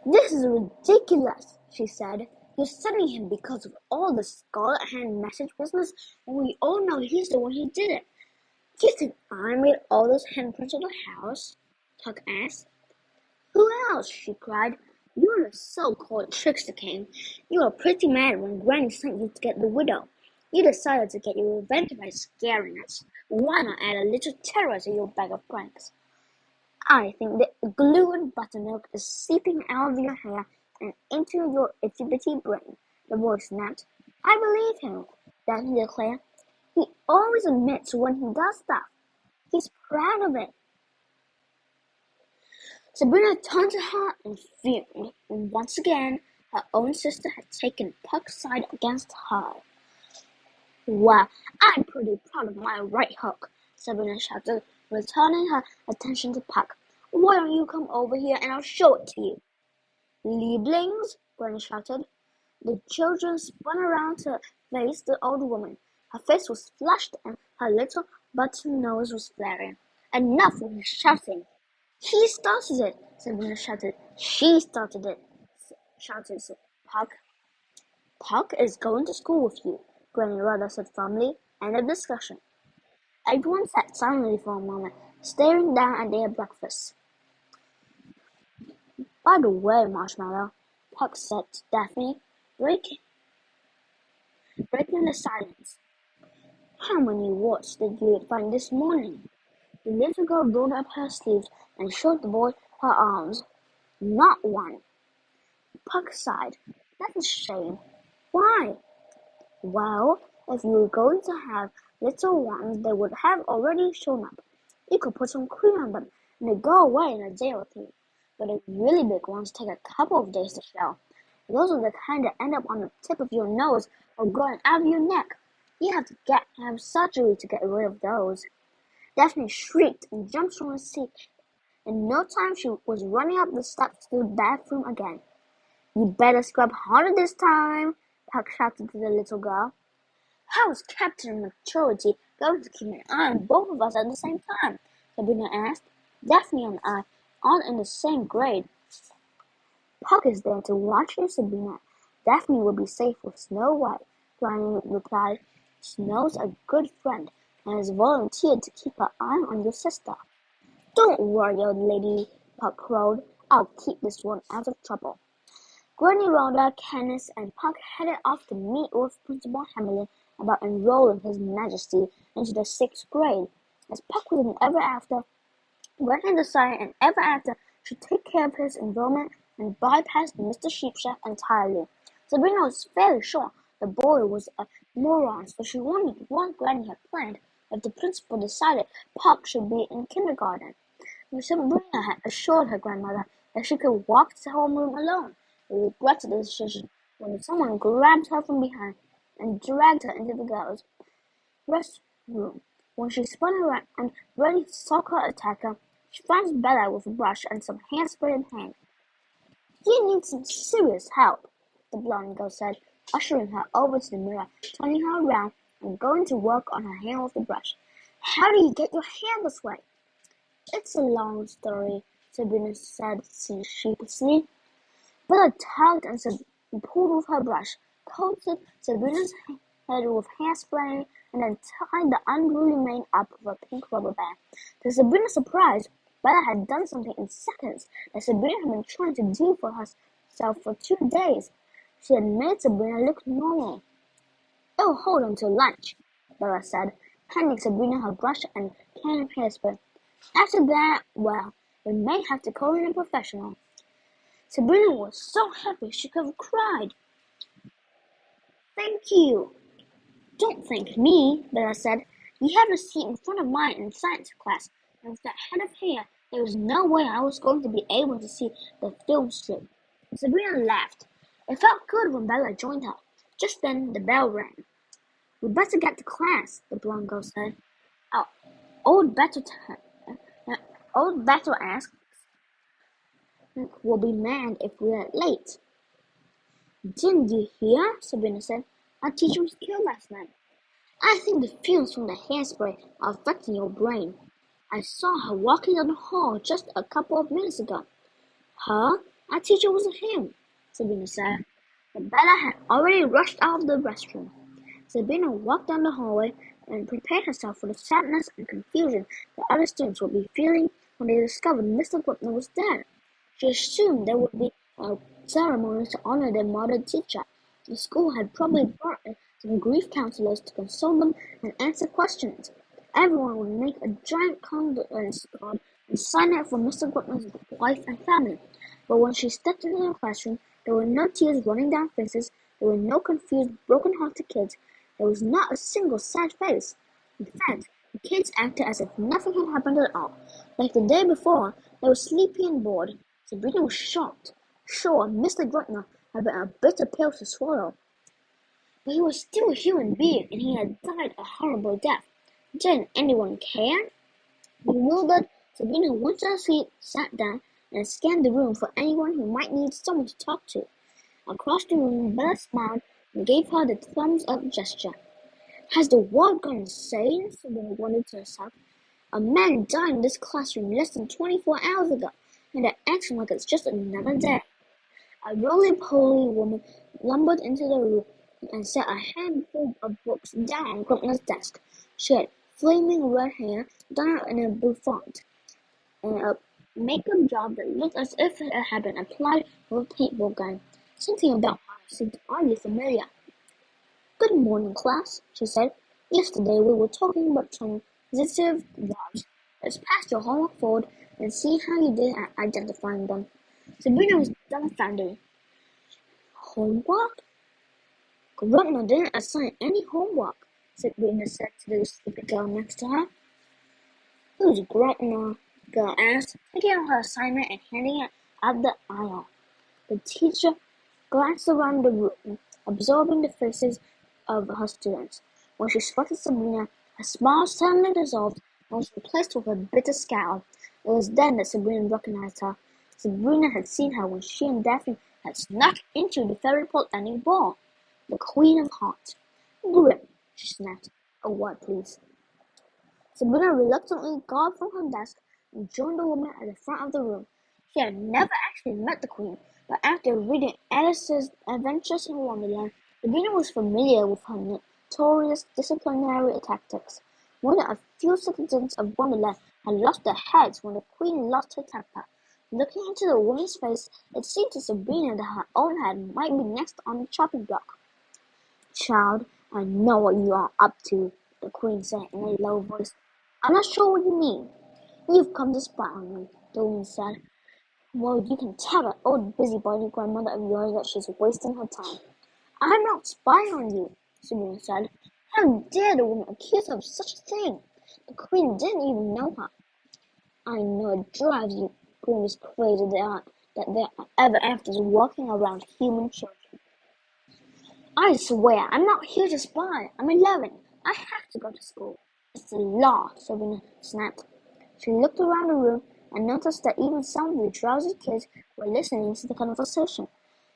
"This is ridiculous," she said. "You're sending him because of all the Scarlet Hand message business, and we all know he's the one who did it." "Do you think I made all those handprints of the house?" Puck asked. "Who else?" she cried. "You're the so-called trickster king. You were pretty mad when Granny sent you to get the widow. You decided to get your revenge by scaring us. Why not add a little terror to your bag of pranks?" "I think the glue and buttermilk is seeping out of your hair and into your itty-bitty brain," the boy snapped. "I believe him," Daphne declared. "He always admits when he does stuff. He's proud of it." Sabrina turned to her and fumed. Once again, her own sister had taken Puck's side against her. "Well, I'm pretty proud of my right hook," Sabrina shouted, returning her attention to Puck. "Why don't you come over here and I'll show it to you?" "Lieblings!" Granny shouted. The children spun around to face the old woman. Her face was flushed and her little button nose was flaring. "Enough with your shouting!" "He started it!" Sabrina shouted. "She started it!" shouted Puck. "Puck is going to school with you," Granny Rhoda said firmly. End of discussion. Everyone sat silently for a moment, staring down at their breakfast. "By the way, Marshmallow," Puck said to Daphne, breaking the silence, "how many warts did you find this morning?" The little girl rolled up her sleeves and showed the boy her arms. "Not one." Puck sighed. "That's a shame." "Why?" "Well, if you were going to have little ones, they would have already shown up. You could put some cream on them, and they'd go away in a day or two. But the really big ones take a couple of days to show. Those are the kind that end up on the tip of your nose or growing out of your neck. You have to have surgery to get rid of those." Daphne shrieked and jumped from her seat. In no time she was running up the steps to the bathroom again. "You better scrub harder this time," Puck shouted to the little girl. "How is Captain Maturity going to keep an eye on both of us at the same time?" Sabrina asked. "Daphne and I aren't in the same grade." "Puck is there to watch you, Sabrina. Daphne will be safe with Snow White," Granny replied. "Snow's a good friend and has volunteered to keep her eye on your sister." "Don't worry, old lady," Puck crowed. "I'll keep this one out of trouble." Granny Rhoda, Candace, and Puck headed off to meet with Principal Hamilton about enrolling His Majesty into the 6th grade. As Puck was an ever after, Granny decided an ever after should take care of his enrollment and bypassed Mr. Sheepshank entirely. Sabrina was fairly sure the boy was a moron, so she wondered what Granny had planned if the principal decided Puck should be in kindergarten. Sabrina had assured her grandmother that she could walk to her homeroom alone. She regretted the decision when someone grabbed her from behind and dragged her into the girls' restroom. When she spun around and ready to sock her attacker, she found Bella with a brush and some hairspray in hand. "You need some serious help," the blonde girl said, ushering her over to the mirror, turning her around, and going to work on her hair with the brush. "How do you get your hair this way?" "It's a long story," Sabrina said sheepishly. Bella tugged and pulled with her brush, coated Sabrina's head with hairspray, and then tied the unruly mane up with a pink rubber band. To Sabrina's surprise, Bella had done something in seconds that Sabrina had been trying to do for herself for 2 days. She had made Sabrina look normal. "It'll hold until lunch," Bella said, handing Sabrina her brush and can of hairspray. "After that, well, we may have to call in a professional." Sabrina was so happy she could have cried. "Thank you." "Don't thank me," Bella said. "You have a seat in front of mine in science class, and with that head of hair, there was no way I was going to be able to see the film strip." Sabrina laughed. It felt good when Bella joined her. Just then, the bell rang. "We'd better get to class," the blonde girl said. "Oh, old Battle asked, will be mad if we're late." "Didn't you hear?" Sabrina said. "Our teacher was killed last night. I think the fumes from the hairspray are affecting your brain. I saw her walking down the hall just a couple of minutes ago." "Her?" Our teacher wasn't him, Sabrina said. But Bella had already rushed out of the restroom. Sabrina walked down the hallway and prepared herself for the sadness and confusion the other students would be feeling when they discovered Mr. Gupner was dead. She assumed there would be a ceremony to honor their murdered teacher. The school had probably brought in some grief counselors to console them and answer questions. Everyone would make a giant condolence card and sign it for Mr. Gupner's wife and family. But when she stepped into the classroom, there were no tears running down faces, there were no confused, broken-hearted kids, there was not a single sad face. In fact, the kids acted as if nothing had happened at all. Like the day before, they were sleepy and bored. Sabrina was shocked. Sure, Mr. Gretner had been a bitter pill to swallow. But he was still a human being, and he had died a horrible death. Didn't anyone care? Bewildered, Sabrina went to her seat, sat down, and scanned the room for anyone who might need someone to talk to. Across the room, Bella smiled and gave her the thumbs-up gesture. Has the world gone insane? Sabrina wondered to herself. A man died in this classroom less than 24 hours ago, and they're acting like it's just another day. A roly-poly woman lumbered into the room and set a handful of books down on Gretner's desk. She had flaming red hair done in a bouffant, and a makeup job that looked as if it had been applied with a paintball gun. Something about her seemed oddly familiar. Good morning, class, she said. Yesterday we were talking about transitive verbs. Let's pass your homework forward and see how you did at identifying them. Sabrina was dumbfounded. Homework? Grandma didn't assign any homework, Sabrina said to the sleepy girl next to her. Who's Grandma? The girl asked, taking out her assignment and handing it up the aisle. The teacher glanced around the room, absorbing the faces of her students. When she spotted Sabrina, her smile suddenly dissolved and was replaced with a bitter scowl. It was then that Sabrina recognized her. Sabrina had seen her when she and Daphne had snuck into the Fairyport annual ball. The Queen of Hearts. Grip, she snapped. A word, please. Sabrina reluctantly got up from her desk and joined the woman at the front of the room. She had never actually met the Queen, but after reading Alice's Adventures in Wonderland, Sabrina was familiar with her notorious disciplinary tactics. More than a few citizens of Wonderland had lost their heads when the Queen lost her temper. Looking into the woman's face, it seemed to Sabrina that her own head might be next on the chopping block. Child, I know what you are up to, the Queen said in a low voice. I'm not sure what you mean. You've come to spy on me, the woman said. Well, you can tell that old busybody grandmother of yours that she's wasting her time. I'm not spying on you, Sabrina said. How dare the woman accuse her of such a thing? The Queen didn't even know her. I know it drives you Queens crazy that there are ever afters walking around human children. I swear, I'm not here to spy. I'm 11. I have to go to school. It's the law, Sabrina snapped. She looked around the room and noticed that even some of the drowsy kids were listening to the conversation.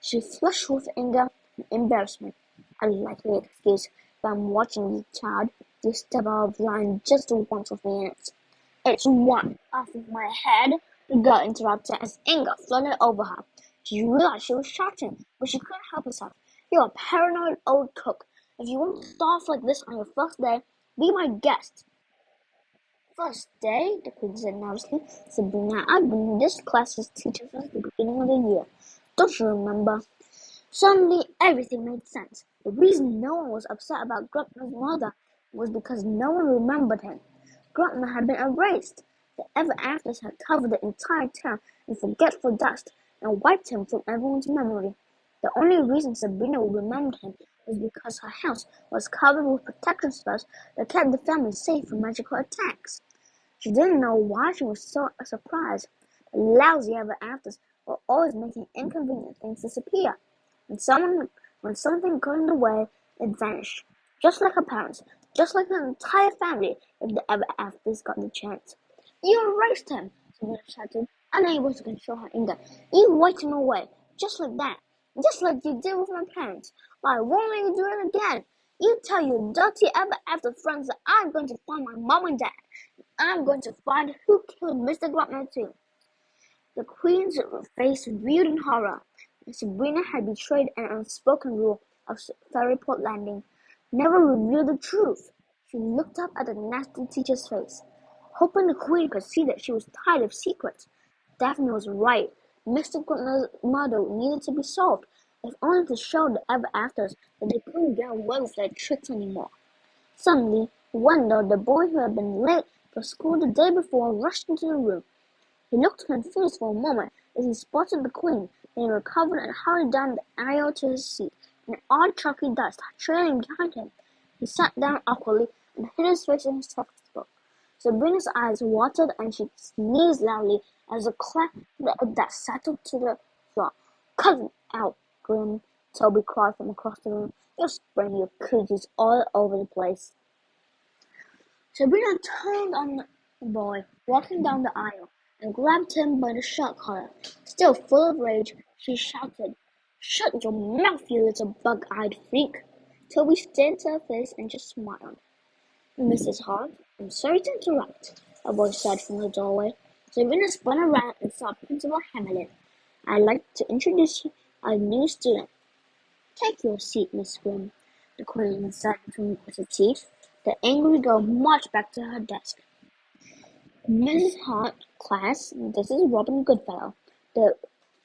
She flushed with anger and embarrassment. A likely excuse, but I'm watching you, child. You step out of line just once with me, and it's one off of my head. The girl interrupted as anger flooded over her. She realized she was shouting, but she couldn't help herself. You're a paranoid old cook. If you want to start off like this on your first day, be my guest. First day, the Queen said nervously. Sabrina, I've been in this class's teacher since the beginning of the year. Don't you remember? Suddenly, everything made sense. The reason no one was upset about Grutner's murder was because no one remembered him. Grutner had been erased. The ever-afters had covered the entire town in forgetful dust and wiped him from everyone's memory. The only reason Sabrina remembered him was because her house was covered with protection spells that kept the family safe from magical attacks. She didn't know why she was so surprised. The lousy ever-afters were always making inconvenient things disappear. When something got in the way, it vanished. Just like her parents, just like her entire family, if the ever-afters got the chance. You erased him, Sabrina shouted, unable to control her anger. You wiped him away, just like that. Just like you did with my parents. But I won't let you do it again. You tell your dirty ever-after friends that I'm going to find my mom and dad. I'm going to find who killed Mr. Grutner too. The queen's face reeled in horror. Sabrina had betrayed an unspoken rule of Fairyport Landing: never reveal the truth. She looked up at the nasty teacher's face, hoping the queen could see that she was tired of secrets. Daphne was right. Mr. Gardner's murder needed to be solved, if only to show the ever-afters that they couldn't get away with their tricks anymore. Suddenly, Wendell, the boy who had been late for school the day before, rushed into the room. He looked confused for a moment as he spotted the queen, then he recovered and hurried down the aisle to his seat, an odd chalky dust trailing behind him. He sat down awkwardly and hid his face in his textbook. Sabrina's eyes watered and she sneezed loudly as the cloud of dust settled to the floor. "Cut it out, Grim," Toby cried from across the room. "You're spreading your cookies all over the place." Sabrina turned on the boy walking down the aisle and grabbed him by the shirt collar. Still full of rage, she shouted, "Shut your mouth, you little bug-eyed freak!" Toby stared into her face and just smiled. "Mrs. Hart, I'm sorry to interrupt," a voice said from the doorway. Sabrina spun around and saw Principal Hamlin. "I'd like to introduce you our new student." "Take your seat, Miss Grim," the queen said between her teeth. The angry girl marched back to her desk. "Mrs. Hart, class, this is Robin Goodfellow," the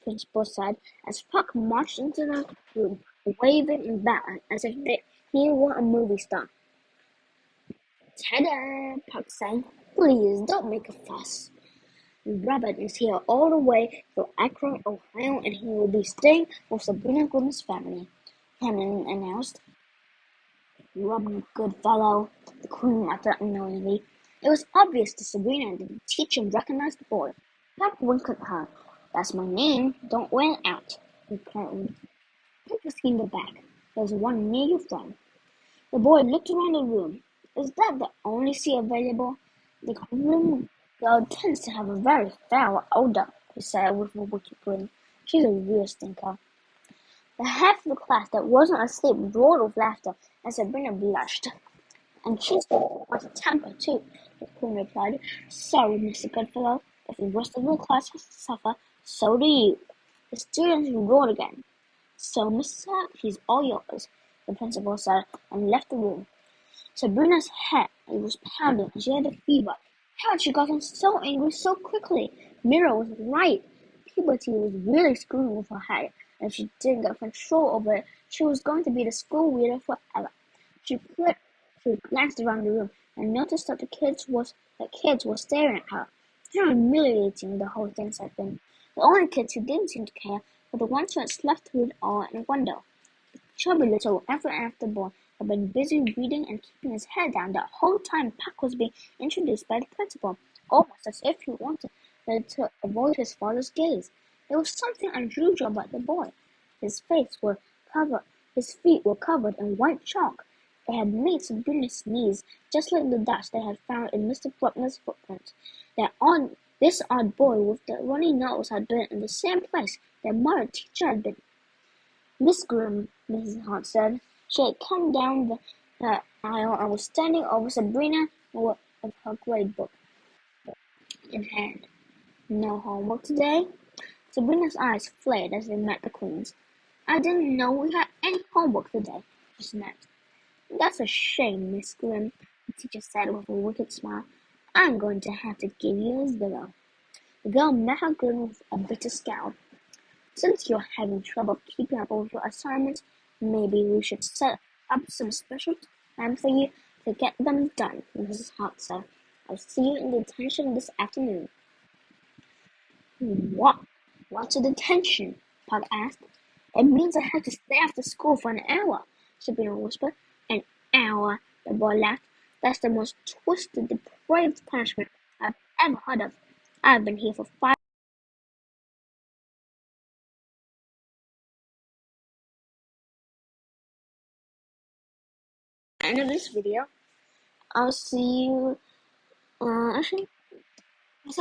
principal said as Puck marched into the room, waving and bowing as if he were a movie star. "Ta-da!" Puck said. "Please don't make a fuss. Robin is here all the way from Akron, Ohio, and he will be staying with Sabrina Grimm's family," Hamlin announced. "Robin Goodfellow," the queen muttered unknowingly. It was obvious to Sabrina that the teacher recognized the boy. Puck winked at her. "That's my name. Don't wear it out," he called. Puck was in the back. "There's one near your front." The boy looked around the room. "Is that the only seat available?" "The room girl tends to have a very foul odor," he said with a wicked grin. "She's a real stinker." The half of the class that wasn't asleep roared with laughter, and Sabrina blushed. "And she's got a temper, too," the queen replied. "Sorry, Mr. Goodfellow. If the rest of the class has to suffer, so do you." The students roared again. "So, Mrs. Hart, she's all yours," the principal said, and left the room. Sabrina's head was pounding, and she had a fever. How had she gotten so angry so quickly? Mira was right. Puberty was really screwing with her head, and if she didn't get control over it, she was going to be the school leader forever. She glanced around the room and noticed that kids were staring at her. How humiliating the whole thing had been. The only kids who didn't seem to care were the ones who had slept through it all and wondered. Chubby little ever-after boy had been busy reading and keeping his head down the whole time Puck was being introduced by the principal, almost as if he wanted to avoid his father's gaze. There was something unusual about the boy. His feet were covered in white chalk. They had made Sabrina sneeze, just like the dust they had found in Mr. Bruckner's footprints. This odd boy with the runny nose had been in the same place their mother teacher had been. "Miss Grimm," Mrs. Hart said. She had come down the aisle and was standing over Sabrina with her grade book in hand. "No homework today?" Sabrina's eyes flared as they met the queen's. "I didn't know we had any homework today," she snapped. "That's a shame, Miss Grimm," the teacher said with a wicked smile. "I'm going to have to give you a 0. The girl met her grin with a bitter scowl. "Since you're having trouble keeping up with your assignments, maybe we should set up some special time for you to get them done," Mrs. Hart said. "I'll see you in detention this afternoon." "What? What's a detention?" Puck asked. "It means I have to stay after school for an hour," Sabrina whispered. "An hour," the boy laughed. "That's the most twisted, depraved punishment I've ever heard of. I've been here for 5 end of this video. I'll see you actually